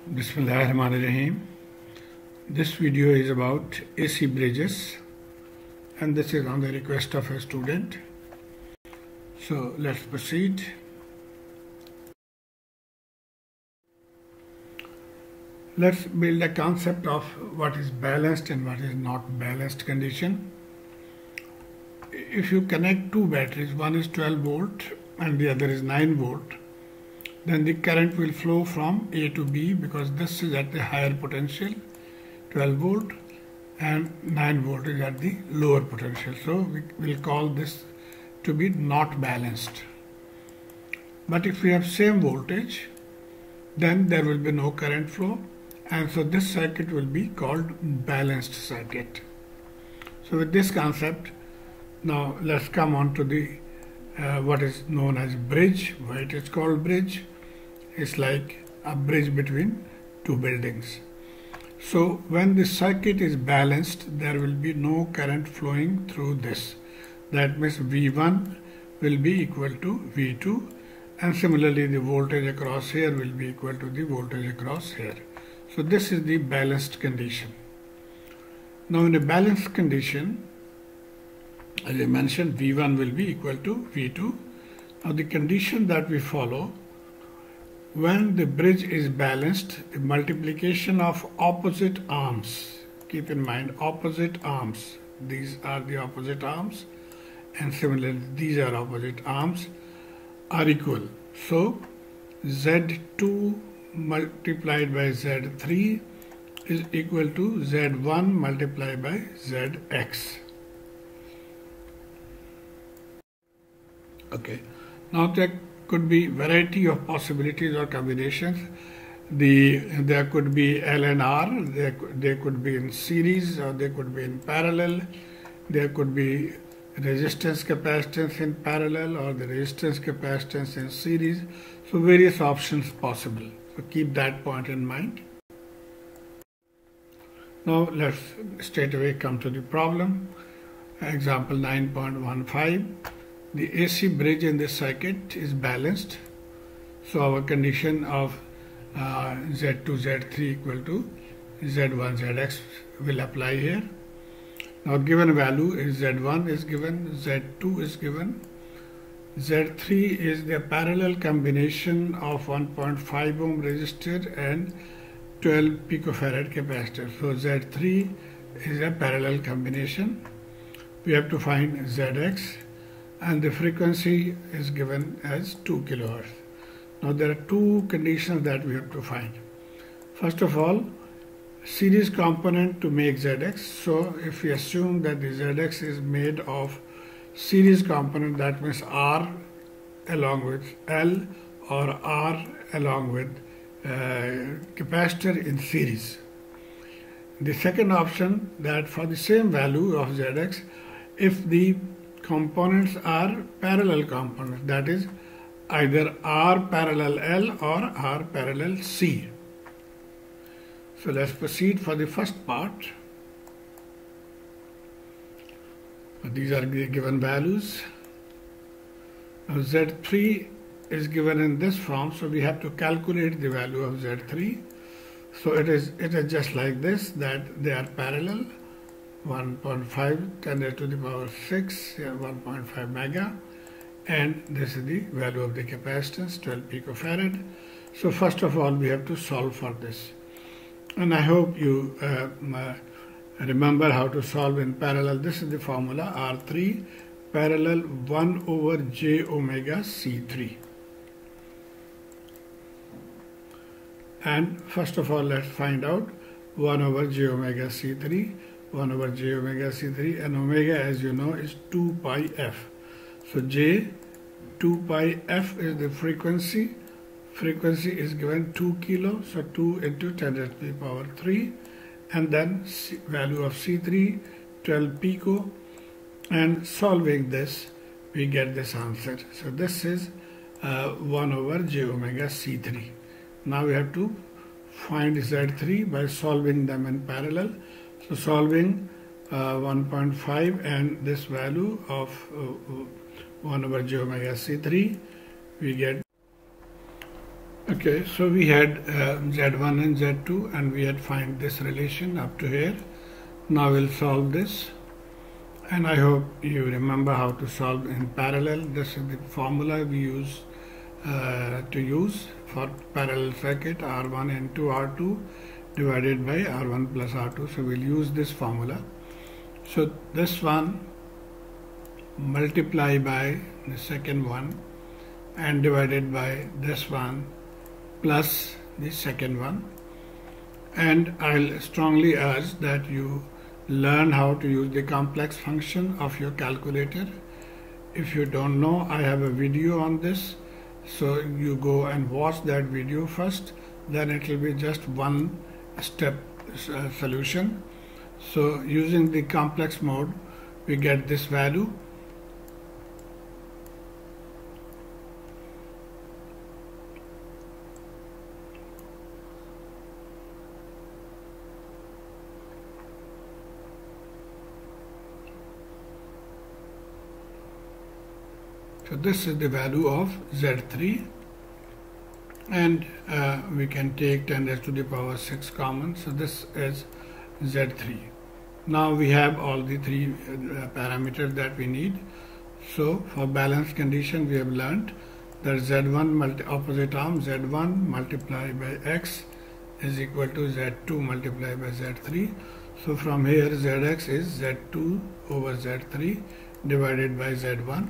Bismillahirrahmanirrahim. This video is about AC bridges, and this is on the request of a student. So let's proceed. Let's build a concept of what is balanced and what is not balanced condition. If you connect two batteries, one is 12 volt and the other is 9 volt, then the current will flow from A to B because this is at the higher potential, 12 volt, and 9 volt is at the lower potential. So we will call this to be not balanced. But if we have same voltage, then there will be no current flow, and so this circuit will be called balanced circuit. So with this concept, now let's come on to the what is known as bridge. Why it is called bridge? It's like a bridge between two buildings. So when the circuit is balanced, there will be no current flowing through this. That means V1 will be equal to V2, and similarly the voltage across here will be equal to the voltage across here. So this is the balanced condition. Now in a balanced condition, as I mentioned, V1 will be equal to V2. Now the condition that we follow, when the bridge is balanced, the multiplication of opposite arms, keep in mind opposite arms, these are the opposite arms, and similarly these are opposite arms, are equal. So Z2 multiplied by Z3 is equal to Z1 multiplied by Zx. Okay, now there could be variety of possibilities or combinations. There could be L and R, they could be in series or they could be in parallel. There could be resistance capacitance in parallel or the resistance capacitance in series. So various options possible. So keep that point in mind. Now let's straight away come to the problem. Example 9.15. The AC bridge in this circuit is balanced. So our condition of Z2, Z3 equal to Z1, Zx will apply here. Now given value is Z1 is given, Z2 is given, Z3 is the parallel combination of 1.5 ohm resistor and 12 picofarad capacitor. So Z3 is a parallel combination. We have to find Zx, and the frequency is given as 2 kHz. Now there are two conditions that we have to find. First of all, series component to make Zx. So if we assume that the Zx is made of series component, that means R along with L or R along with capacitor in series. The second option, that for the same value of Zx, if the components are parallel components, that is either R parallel L or R parallel C. So let's proceed for the first part. These are the given values. Now Z3 is given in this form, so we have to calculate the value of Z3. So it is just like this, that they are parallel. 1.5 10 to the power 6, 1.5 mega, and this is the value of the capacitance, 12 picofarad. So first of all we have to solve for this, and I hope you remember how to solve in parallel. This is the formula, R3 parallel 1 over j omega C3. And first of all let's find out 1 over j omega C3. 1 over j omega C3, and omega, as you know, is 2 pi f. So j 2 pi f is the frequency. Frequency is given 2 kilo, so 2 into 10 to the power 3, and then value of C3 12 pico, and solving this we get this answer. So this is 1 over j omega C3. Now we have to find Z3 by solving them in parallel. So solving 1.5 and this value of 1 over j omega C3, we get Okay, so we had Z1 and Z2 and we had find this relation up to here. Now we'll solve this, and I hope you remember how to solve in parallel. This is the formula we use for parallel circuit, R1 into R2 divided by R1 plus R2. So we'll use this formula. So this one multiply by the second one and divided by this one plus the second one, and I'll strongly urge that you learn how to use the complex function of your calculator. If you don't know, I have a video on this, so you go and watch that video first, then it will be just one step solution. So using the complex mode we get this value. So this is the value of Z3, and we can take 10 raised to the power 6 common. So this is Z3. Now we have all the three parameters that we need. So for balanced condition we have learnt that Z1 opposite arm Z1 multiplied by X is equal to Z2 multiplied by Z3. So from here Zx is Z2 over Z3 divided by Z1.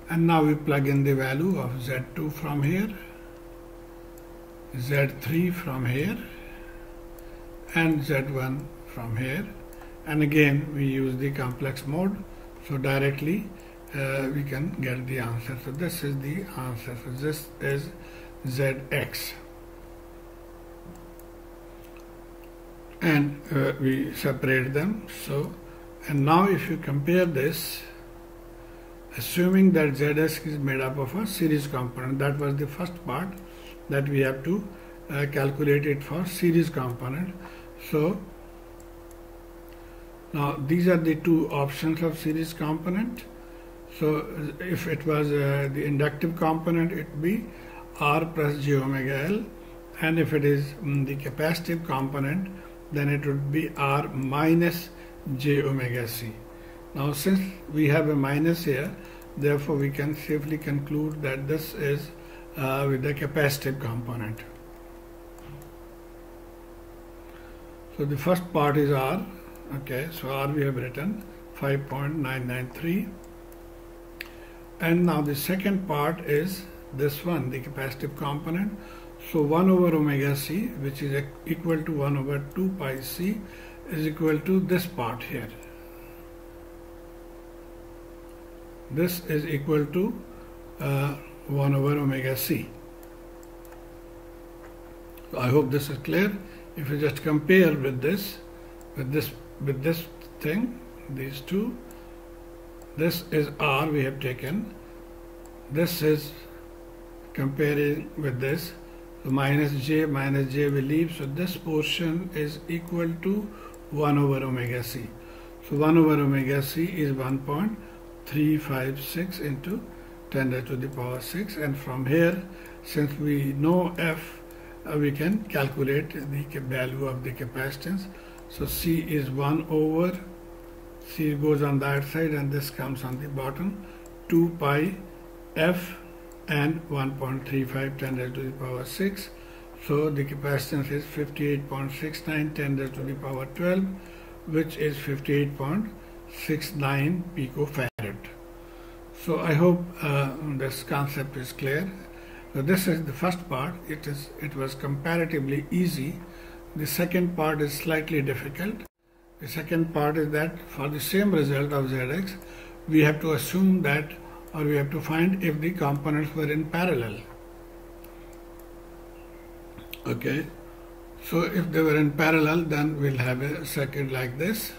And now we plug in the value of Z2 from here, Z3 from here, and Z1 from here. And again we use the complex mode, so directly we can get the answer. So this is the answer. So this is Zx. And we separate them. So, and now if you compare this, assuming that Zx is made up of a series component, that was the first part that we have to calculate it for series component. So now these are the two options of series component. So if it was the inductive component, it would be R plus j omega L, and if it is the capacitive component, then it would be R minus j omega C. Now since we have a minus here, therefore we can safely conclude that this is with the capacitive component. So the first part is R. Okay, so R we have written 5.993, and now the second part is this one, the capacitive component. So 1 over omega C, which is equal to 1 over 2 pi C, is equal to this part here. This is equal to 1 over omega C. So I hope this is clear. If you just compare with this thing, these two, this is R we have taken, this is comparing with this, so minus j will leave, so this portion is equal to 1 over omega C. So 1 over omega C is 1.356 into 10 raised to the power 6, and from here, since we know F, we can calculate the value of the capacitance. So C is 1 over, C goes on that side and this comes on the bottom, 2 pi F and 1.35 10 raised to the power 6. So the capacitance is 58.69 10 raised to the power 12, which is 58.69 picofarad. So I hope this concept is clear. So this is the first part. It was comparatively easy. The second part is slightly difficult. The second part is that for the same result of Zx, we have to assume that, or we have to find if the components were in parallel. Okay, so if they were in parallel, then we'll have a circuit like this.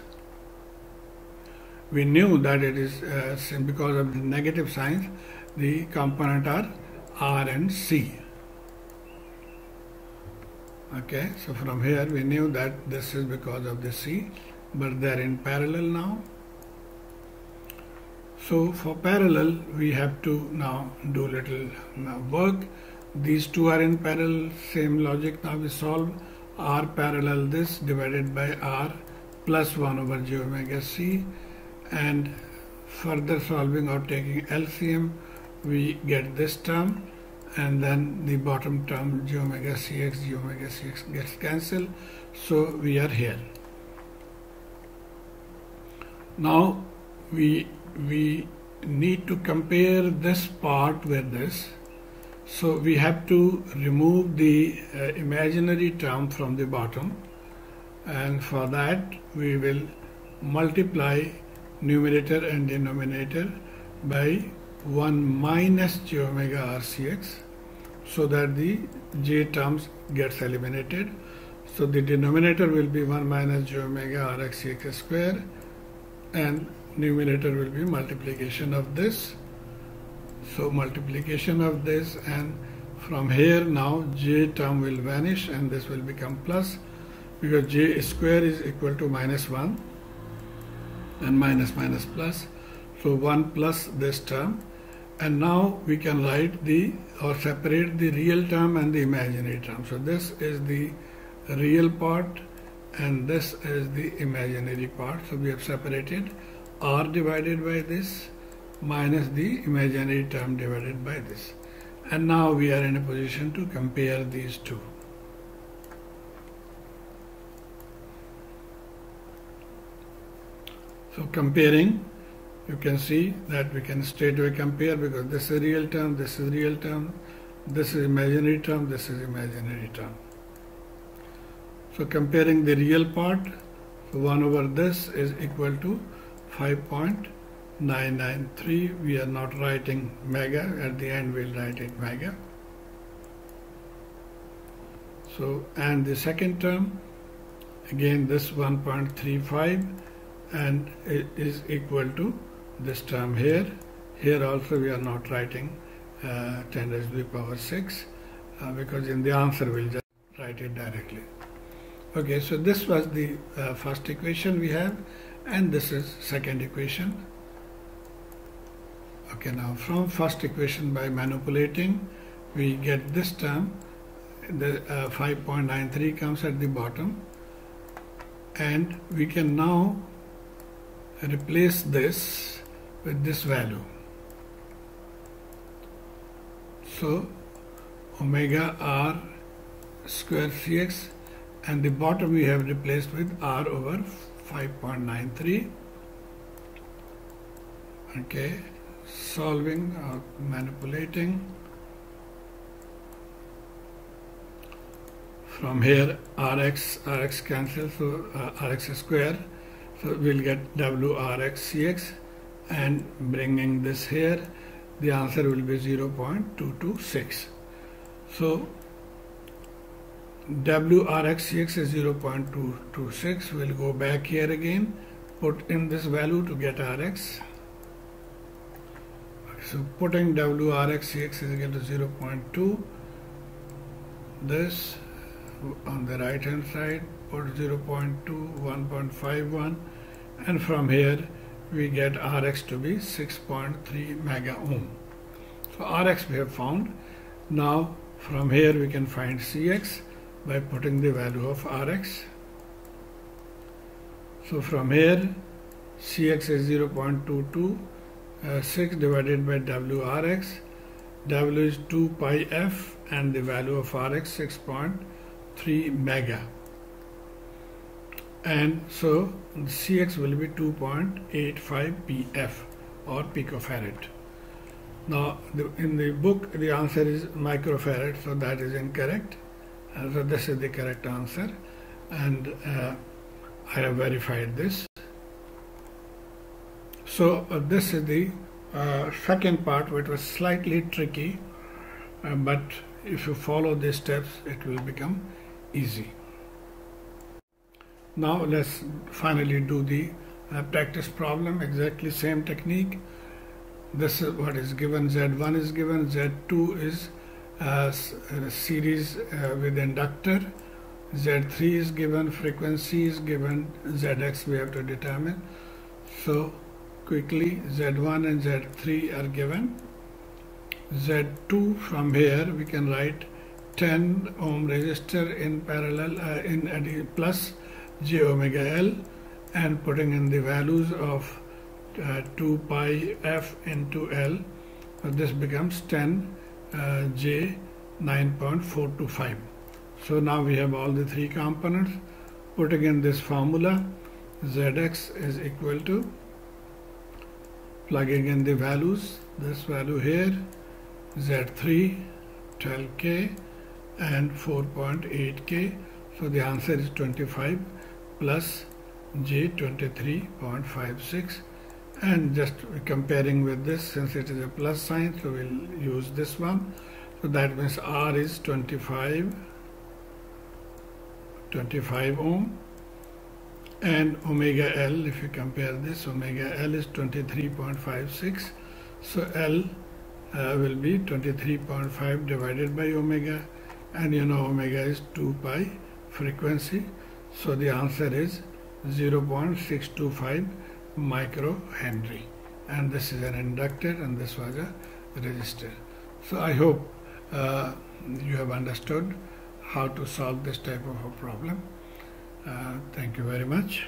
We knew that it is because of the negative signs, the component are R and C. Okay, so from here we knew that this is because of the C, but they are in parallel now. So for parallel, we have to now do little work. These two are in parallel, same logic. Now we solve R parallel this divided by R plus 1 over j omega c, and further solving or taking LCM, we get this term, and then the bottom term j omega cx gets cancelled. So we are here. Now we need to compare this part with this. So we have to remove the imaginary term from the bottom, and for that we will multiply numerator and denominator by 1 minus j omega rcx, so that the j terms gets eliminated. So the denominator will be 1 minus j omega rxx square, and numerator will be multiplication of this. So multiplication of this, and from here now j term will vanish and this will become plus, because j square is equal to minus 1 and minus minus plus. So 1 plus this term, and now we can write or separate the real term and the imaginary term. So this is the real part and this is the imaginary part. So we have separated r divided by this minus the imaginary term divided by this, and now we are in a position to compare these two. So comparing, you can see that we can straight away compare, because this is real term, this is real term, this is imaginary term, this is imaginary term. So comparing the real part, so 1 over this is equal to 5.993. We are not writing mega, at the end we'll write it mega. So, and the second term, again this 1.35, and it is equal to this term here. Here also we are not writing 10 raised to the power 6, because in the answer we'll just write it directly. Okay, so this was the first equation we have, and this is second equation. Okay, now from first equation, by manipulating, we get this term, the 5.93 comes at the bottom, and we can now replace this with this value. So omega r square cx, and the bottom we have replaced with r over 5.93. Okay, solving or manipulating. From here rx cancels, so rx square, so we'll get wrx cx, and bringing this here, the answer will be 0.226. So wrx is 0.226. We'll go back here again, put in this value to get rx. So putting wrx is equal to 0.2. This on the right hand side, put 0.2, 1.51, and from here we get rx to be 6.3 mega ohm. So rx we have found. Now from here we can find cx by putting the value of rx. So from here cx is 0.22, 6 divided by wrx. W is 2 pi f, and the value of rx 6.3 mega, and so cx will be 2.85 pf or picofarad. Now in the book the answer is microfarad, so that is incorrect. So this is the correct answer, and I have verified this. So this is the second part, which was slightly tricky, but if you follow these steps it will become easy. Now let's finally do the practice problem. Exactly same technique. This is what is given. Z1 is given, Z2 is a series with inductor, Z3 is given, frequency is given, Zx we have to determine. So quickly. Z1 and Z3 are given. Z2, from here we can write 10 ohm resistor in parallel in plus j omega L, and putting in the values of 2 pi f into L, this becomes 10 j 9.425. So now we have all the three components. Putting in this formula, Zx is equal to, plugging in the values, this value here, Z3 12K and 4.8K. So the answer is 25 plus J 23.56. And just comparing with this, since it is a plus sign, so we'll use this one. So that means R is 25 ohm, and omega L, if you compare this, omega L is 23.56. So L will be 23.5 divided by omega, and you know omega is 2 pi frequency. So the answer is 0.625 microhenry, and this is an inductor and this was a resistor. So I hope you have understood how to solve this type of a problem. Thank you very much.